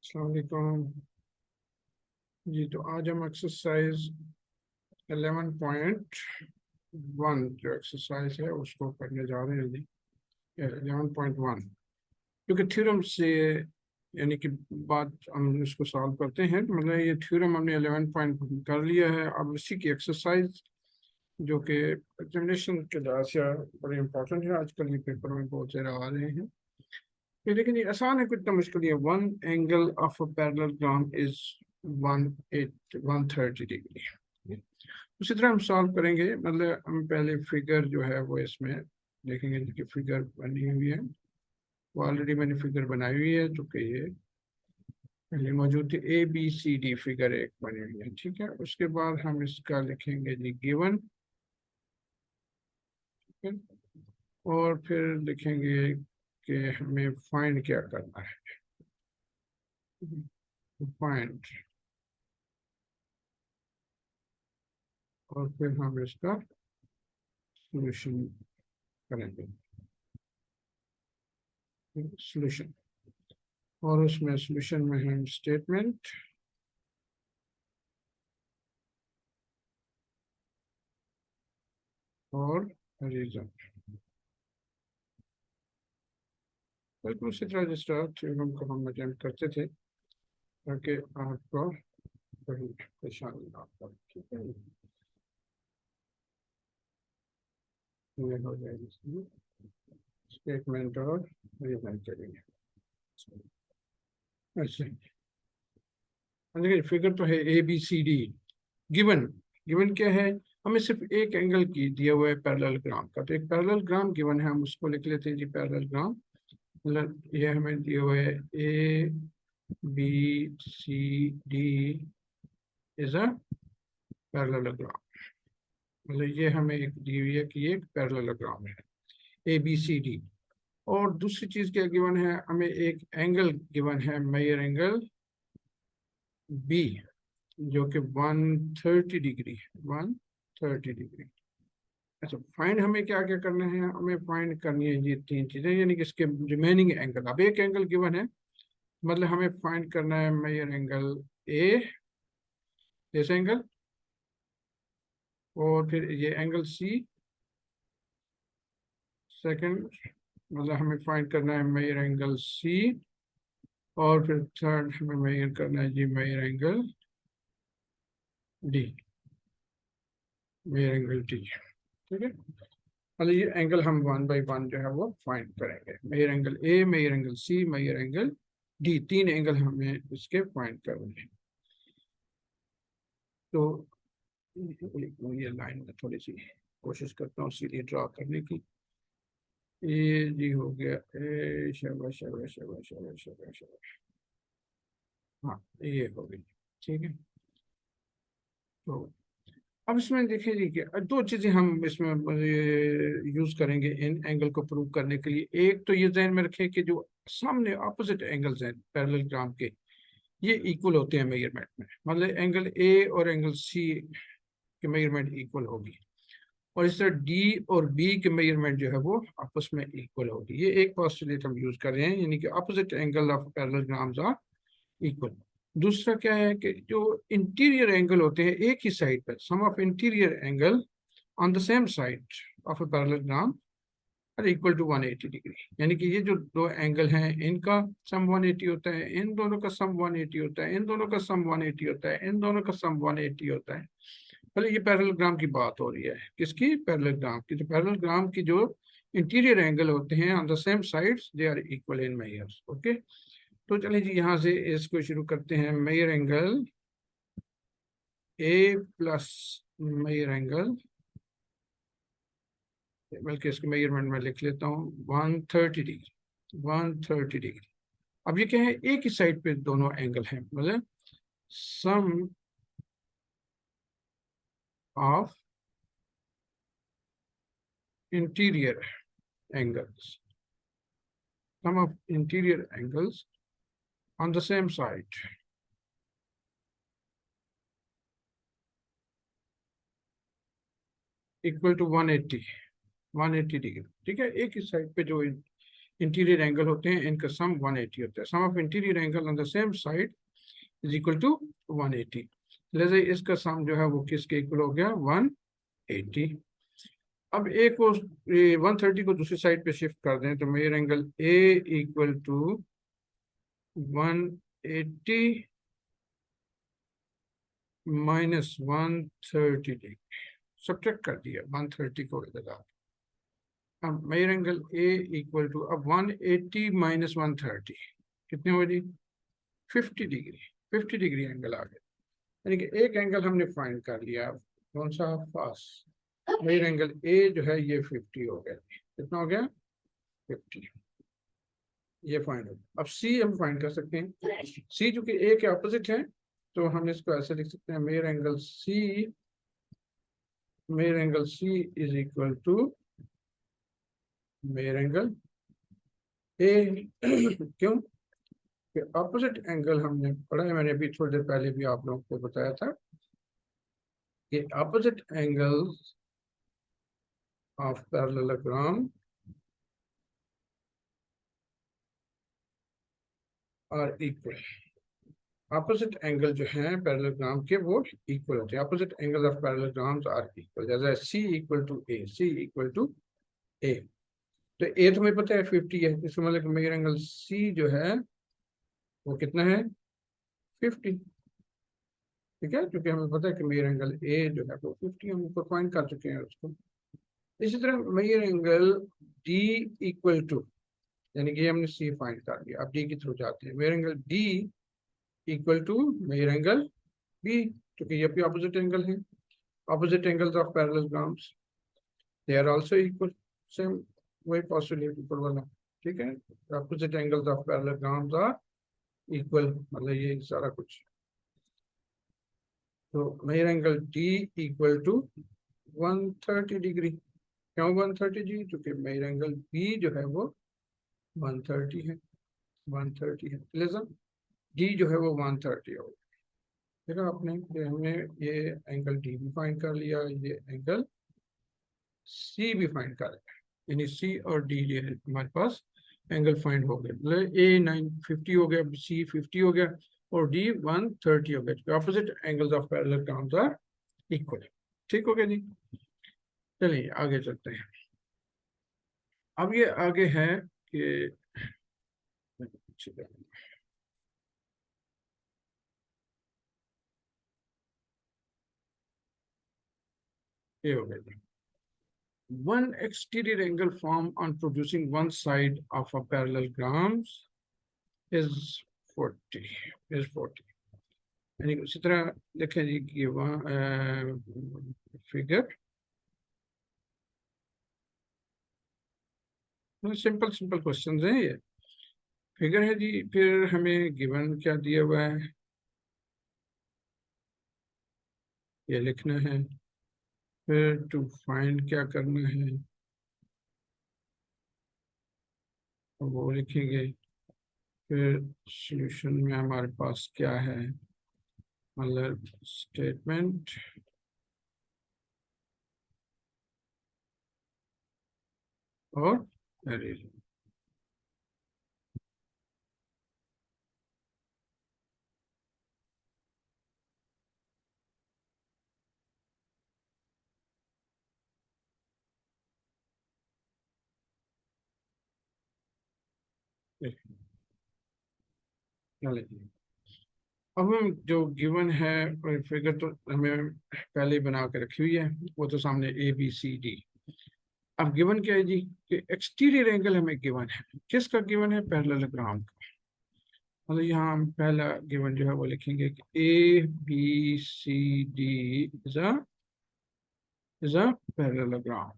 अस्सलाम वालेकुम जी। तो आज हम एक्सरसाइज 11.1 जो एक्सरसाइज है उसको करने जा रहे हैं जी। 11.1 क्योंकि थ्योरम से यानी कि बात हम इसको सॉल्व करते हैं, तो मतलब ये थ्योरम हमने 11 पॉइंट कर लिया है। अब इसी की एक्सरसाइज जो कि एग्जामिनेशन के लिहाज से बड़ी इंपॉर्टेंट है, आजकल ये पेपर में बहुत ज़्यादा आ रहे हैं। ये लेकिन ये आसान है, कुछ इतना मुश्किल है। One angle of a parallelogram is 130 degree. उसी तरह हम सॉल्व करेंगे, मतलब हम पहले फिगर जो है वो इसमें देखेंगे कि फिगर बनी हुई है। वो ऑलरेडी मैंने फिगर बनाई हुई है, जो कि ये पहले मौजूद थी। ABCD फिगर एक बनी हुई है, ठीक है। उसके बाद हम इसका लिखेंगे जी गिवन, और फिर लिखेंगे कि हमें फाइंड क्या करना है। फाइंड, और फिर हम इसका सॉल्यूशन करेंगे। सॉल्यूशन, और उसमें सॉल्यूशन में हम स्टेटमेंट और रीजन, बिल्कुल उसी तरह जिस तरह थ्योरम को हम अटेम्प्ट करते थे, ताकि आपको कोई परेशानी ना हो। ठीक है, ये हो जाएगी स्टेटमेंट और रीजन करेंगे। अच्छा, देखिए फिगर तो है ABCD। गिवन, गिवन क्या है? हमें सिर्फ एक एंगल की दिया हुआ है पैरेललोग्राम का। तो एक पैरेललोग्राम गिवन है, हम उसको लिख लेते हैं जी पैरेललोग्राम। मतलब ये हमें दिया हुआ है ABCD इज अ पैरेललोग्राम। मतलब ये हमें एक दी हुई है कि ये एक पैरेललोग्राम है ABCD। और दूसरी चीज क्या गिवन है? हमें एक एंगल गिवन है, मेजर एंगल B, जो कि 130 डिग्री है, 130 डिग्री। अच्छा, फाइंड हमें क्या क्या करना है? हमें फाइंड करनी है ये तीन चीजें, यानी कि इसके रिमेनिंग एंगल। अब एक एंगल गिवन है, मतलब हमें फाइंड करना है measure angle A, this angle, और फिर ये एंगल C सेकंड, मतलब हमें फाइंड करना है मेजर एंगल C, और फिर थर्ड हमें मेजर करना है जी measure angle D, measure angle D। ठीक है, मतलब ये एंगल हम वन बाई वन जो है वो फाइंड करेंगे। Measure angle A, measure angle C, measure angle D, तीन एंगल हमें इसके फाइंड करने हैं। तो ये लाइन में थोड़ी सी कोशिश करता हूँ सीधी ड्रा करने की। ये जी हो गया ए, शाबाश शाबाश शाबाश शाबाश शाबाश शाबाश। हाँ, ये हो गई, ठीक है। तो अब इसमें देखिए जी कि दो चीजें हम इसमें यूज करेंगे इन एंगल को प्रूव करने के लिए। एक तो ये ध्यान में रखें कि जो सामने ऑपोजिट एंगल्स हैं पैरेललोग्राम के, ये इक्वल होते हैं मेजरमेंट में। मतलब एंगल A और एंगल C की मेजरमेंट इक्वल होगी, और इस तरह D और B के मेजरमेंट जो है वो आपस में इक्वल होगी। ये एक पोस्टुलेट हम यूज कर रहे हैं, यानी कि opposite angle of parallelograms are equal. दूसरा क्या है कि जो इंटीरियर एंगल होते हैं एक ही साइड पर, sum of interior angle on the same side of a parallelogram are equal to 180 degree. यानी कि ये जो दो एंगल हैं इनका सम 180 होता है, इन दोनों का सम 180 होता है, इन दोनों का सम 180 होता है, इन दोनों का सम 180 होता है। पहले ये पैरेललोग्राम की बात हो रही है, किसकी? पैरेललोग्राम की। तो पैरेललोग्राम की जो इंटीरियर एंगल होते हैं on the same sides they are equal in measures. Okay, तो चलिए जी यहाँ से इसको शुरू करते हैं। Measure angle A plus measure angle, बल्कि इसके मेजरमेंट में लिख लेता हूँ 130 डिग्री, 130 डिग्री। अब ये क्या है? एक ही साइड पे दोनों एंगल हैं, मतलब sum of interior angles, sum of interior angles on the same side equal to 180 degree. ठीक है, एक ही साइड पे जो इंटीरियर एंगल होते हैं, इनका सम 180 होता है। Sum of interior angle on the same side is equal to 180। लिहाजा इसका सम जो है वो किसके इक्वल हो गया, 180। अब ए को 130 को दूसरी साइड पे शिफ्ट कर दें तो measure angle A equal to 180 minus 130 subtract कर दिया 130 को इधर। अब measure angle A equal to, अब 180 माइनस 130 कितने हो जी, 50 डिग्री। 50 डिग्री एंगल आ गया, यानी कि एक एंगल हमने फाइंड कर लिया। कौन सा, फास्ट। मेजर एंगल ए जो है ये 50 हो गया। कितना हो गया, 50। ये फाइंड हो। अब सी हम फाइंड कर सकते हैं। सी जो कि ए के ऑपोजिट है, तो हम इसको ऐसे लिख सकते हैं, measure angle C, measure angle C is equal to measure angle A. क्यों, कि ऑपोजिट एंगल हमने पढ़ा है, मैंने अभी थोड़ी देर पहले भी आप लोगों को बताया था कि opposite angles of parallelogram are equal. Opposite angle जो है पैरेललोग्राम के वो इक्वल होते हैं। Opposite angle of parallelograms are equal, जैसे C equal to A, C equal to A. तो ए तो हमें पता है 50 है, इसका मतलब मेजर एंगल सी जो है वो कितना है, 50। ठीक है, क्योंकि हमें पता है कि मेजर एंगल ए जो है वो 50, हम ऊपर फाइंड कर चुके हैं उसको। इसी तरह measure angle D equal to, यानी कि हमने सी फाइंड कर लिया, अब डी की थ्रू जाते हैं। Measure angle D equal to measure angle B, क्योंकि ये भी ऑपोजिट एंगल है। Opposite angles of parallelograms they are also equal, same वही पॉसिबिलिटी ऊपर वाला। ठीक है, opposite angles of parallelograms are equal, मतलब ये सारा कुछ। तो measure angle D equal to 130 degree. क्यों 130 जी, क्योंकि मेजर एंगल बी जो है वो 130 है, 130 है। लिसन, डी जो है वो 130 हो। देखा आपने कि हमने ये एंगल डी भी फाइंड कर लिया, ये एंगल सी भी फाइंड कर लिया, यानी सी और डी ये हमारे पास एंगल फाइंड हो गए। मतलब ए 950 हो गया, सी 50 हो गया और डी 130 हो गया। Opposite angles of parallelograms are equal. ठीक हो गया जी। चलिए आगे चलते हैं। अब ये आगे है कि ये हो गया जी। One exterior angle formed on producing one side of a parallelogram is 40, is 40। यानी उसी तरह देखें जी कि वहाँ फिगर सिंपल सिंपल क्वेश्चन हैं ये। फिगर है जी, फिर हमें गिवन क्या दिया हुआ है ये लिखना है, फिर टू फाइंड क्या करना है वो लिखेंगे, फिर सॉल्यूशन में हमारे पास क्या है, मतलब स्टेटमेंट और एरे। अब हम जो गिवन है फिगर तो हमें पहले ही बना के रखी हुई है, वो तो सामने ए बी सी डी। अब गिवन क्या है जी, कि एक्सटीरियर एंगल हमें गिवन है। किसका गिवन है, पैरेललोग्राम का। मतलब यहाँ हम पहला गिवन जो है वो लिखेंगे कि A B C D is a parallelogram.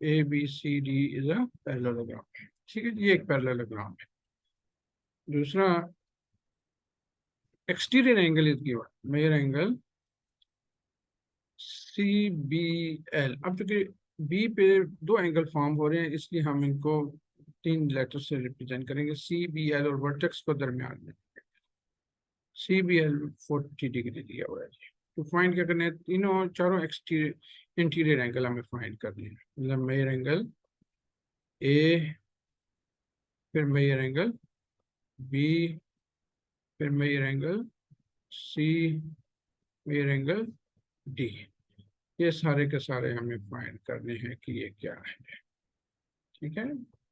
A B C D is a parallelogram. ठीक है, ये एक पैरेललोग्राम है। दूसरा, exterior angle is given, measure angle C B L. अब चूंकि बी पे दो एंगल फॉर्म हो रहे हैं, इसलिए हम इनको तीन लेटर से रिप्रेजेंट करेंगे, सी बी एल, और वर्टेक्स को दरमियान में सी बी एल 40 डिग्री दिया हुआ है। तो फाइंड क्या करना है, तीनों चारों एक्सटीरियर इंटीरियर एंगल हमें फाइंड करने हैं। मतलब मेजर एंगल ए फिर मेजर एंगल बी, फिर measure angle C, measure angle D. ये सारे के सारे हमें फाइंड करने हैं कि ये क्या है। ठीक है,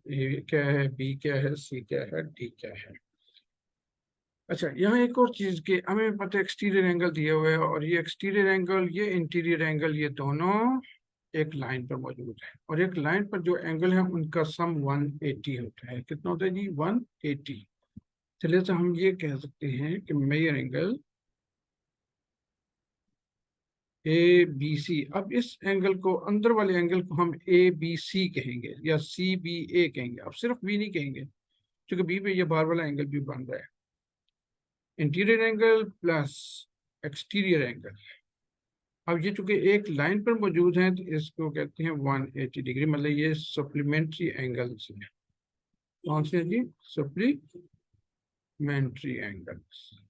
ए क्या है, बी क्या है, सी क्या है, डी क्या है। अच्छा, यहाँ एक और चीज के हमें पता है, एक्सटीरियर एंगल दिया हुआ है और ये एक्सटीरियर एंगल, ये इंटीरियर एंगल, ये दोनों एक लाइन पर मौजूद है और एक लाइन पर जो एंगल है उनका सम 180 होता है। कितना होता है जी? 180। चलिए तो हम ये कह सकते हैं कि measure angle A B C, अब इस एंगल को, अंदर वाले एंगल को हम ए बी सी कहेंगे या सी बी ए कहेंगे। अब सिर्फ बी नहीं कहेंगे क्योंकि बी पे ये बाहर वाला एंगल भी बन रहा है। Interior angle plus exterior angle, अब ये चूंकि एक लाइन पर मौजूद है तो इसको कहते हैं 180 डिग्री, मतलब ये सप्लीमेंट्री एंगल्स हैं। कौन से हैं जी? Supplementary angles.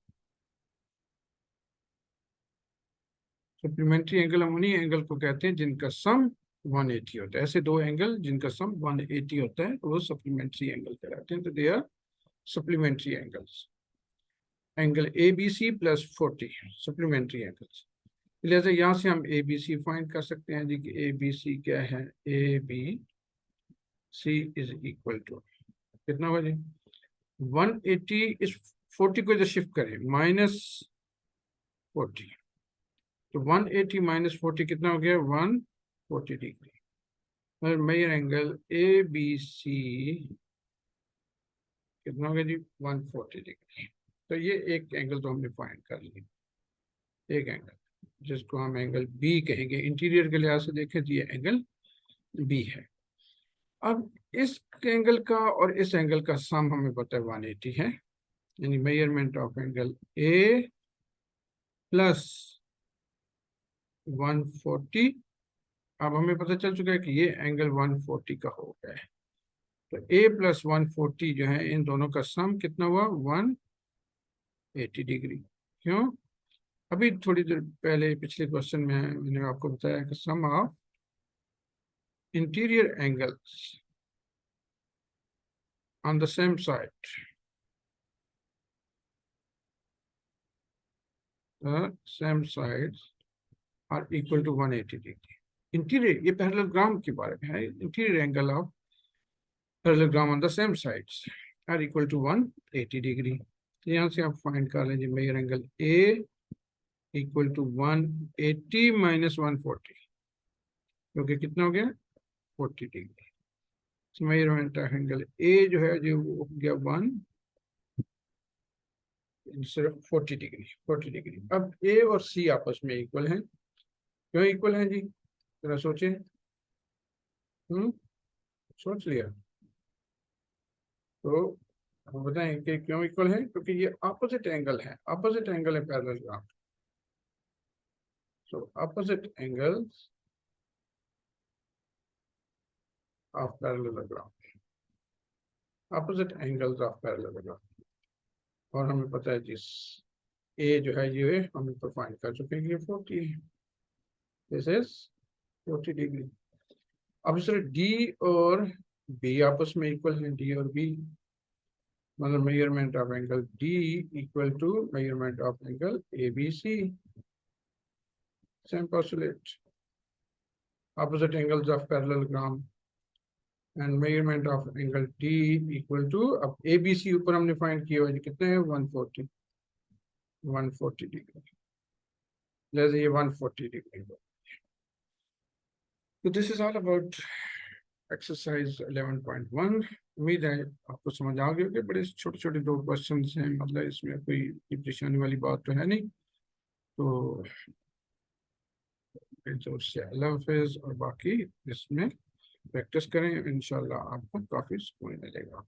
सप्लीमेंट्री एंगल हम उन्हीं एंगल को कहते हैं जिनका सम 180 होता है। ऐसे दो एंगल जिनका सम 180 होता है तो वो सप्लीमेंट्री एंगल कहलाते हैं। तो they are supplementary angles. Angle A B C plus 40 supplementary angles. लिहाजा यहाँ से हम ए बी सी फाइंड कर सकते हैं जी कि ए बी सी क्या है। A B C is equal to कितना होगा जी? 180 इस 40 को इधर शिफ्ट करें, -40, तो 180 -40 कितना हो गया? 140 डिग्री। और measure angle A B C कितना हो गया जी? 140 डिग्री। तो ये एक एंगल तो हमने फाइंड कर लिया, एक एंगल जिसको हम एंगल बी कहेंगे। इंटीरियर के लिहाज से देखें तो ये एंगल बी है। अब इस एंगल का और इस एंगल का सम हमें पता है 180 है, यानी measurement of angle A plus 140। अब हमें पता चल चुका है कि ये एंगल 140 का हो गया है। तो ए प्लस 140 जो है, इन दोनों का सम कितना हुआ? 180 डिग्री। क्यों? अभी थोड़ी देर पहले पिछले क्वेश्चन में मैंने आपको बताया कि sum of interior angles on the same side, the same sides are equal to 180 degree. Interior, ये पैरेललोग्राम के बारे में है। Interior angle of parallelogram on the same sides are equal to 180 degree. यहाँ से आप फाइंड कर लीजिए measure angle A equal to 180 minus 140, क्योंकि कितना हो गया? 40 degree. Measurement of angle A जो है जो हो गया 1 सिर्फ 40 डिग्री, 40 डिग्री। अब ए और सी आपस में इक्वल हैं। क्यों इक्वल हैं जी? जरा सोचें। सोच लिया तो हम बताएं कि क्यों इक्वल है। क्योंकि ये ऑपोजिट एंगल है, ऑपोजिट एंगल है parallelogram. So opposite angles of parallelogram, opposite angles of parallelogram. और हमें पता है जिस ए जो है ये हम तो फाइंड कर चुके हैं, ये 40 है। This is 40 degree. अब सर डी और बी आपस में इक्वल है, डी और बी, मतलब measurement of angle D equal to measurement of angle A B C. Same postulate, opposite angles of parallelogram and measurement of angle D equal to, अब ABC ऊपर हमने find किया हुआ कितने हैं? 140, 140 डिग्री। जैसे ये 140 डिग्री। तो this is all about exercise 11.1। उम्मीद है आपको समझ आ गई होगी। बड़े छोटे छोटे दो क्वेश्चन हैं, मतलब इसमें कोई परेशानी वाली बात तो है नहीं। तो जोर से अल्लाह हाफिज, और बाकी इसमें प्रैक्टिस करें, इंशाल्लाह आपको काफ़ी सुकून मिलेगा।